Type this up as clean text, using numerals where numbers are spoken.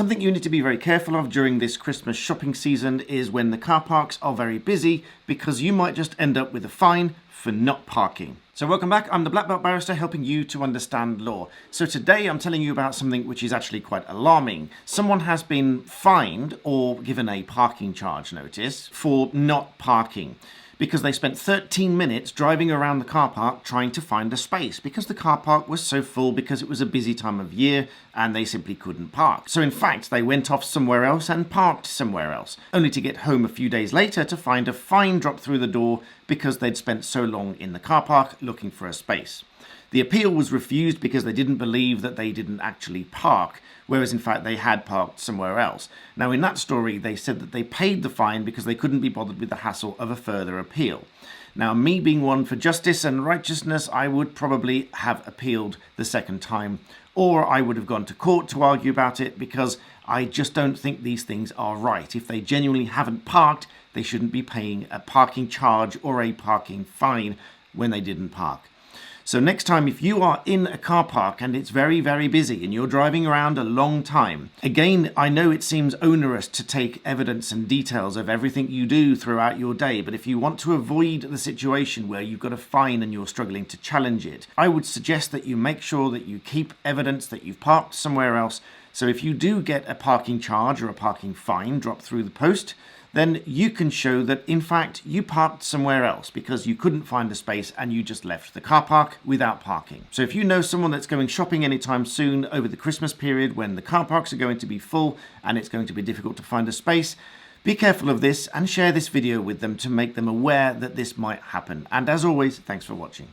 Something you need to be very careful of during this Christmas shopping season is when the car parks are very busy, because you might just end up with a fine for not parking. So welcome back, I'm the Black Belt Barrister helping you to understand law. So today I'm telling you about something which is actually quite alarming. Someone has been fined or given a parking charge notice for not parking, because they spent 13 minutes driving around the car park trying to find a space, because the car park was so full because it was a busy time of year and they simply couldn't park. So in fact, they went off somewhere else and parked somewhere else, only to get home a few days later to find a fine dropped through the door because they'd spent so long in the car park looking for a space. The appeal was refused because they didn't believe that they didn't actually park, whereas in fact they had parked somewhere else. Now in that story they said that they paid the fine because they couldn't be bothered with the hassle of a further appeal. Now, me being one for justice and righteousness, I would probably have appealed the second time, or I would have gone to court to argue about it, because I just don't think these things are right. If they genuinely haven't parked, they shouldn't be paying a parking charge or a parking fine when they didn't park. So next time, if you are in a car park and it's very, very busy and you're driving around a long time, again, I know it seems onerous to take evidence and details of everything you do throughout your day, but if you want to avoid the situation where you've got a fine and you're struggling to challenge it, I would suggest that you make sure that you keep evidence that you've parked somewhere else. So if you do get a parking charge or a parking fine dropped through the post, then you can show that in fact you parked somewhere else because you couldn't find a space and you just left the car park without parking. So if you know someone that's going shopping anytime soon over the Christmas period when the car parks are going to be full and it's going to be difficult to find a space, be careful of this and share this video with them to make them aware that this might happen. And as always, thanks for watching.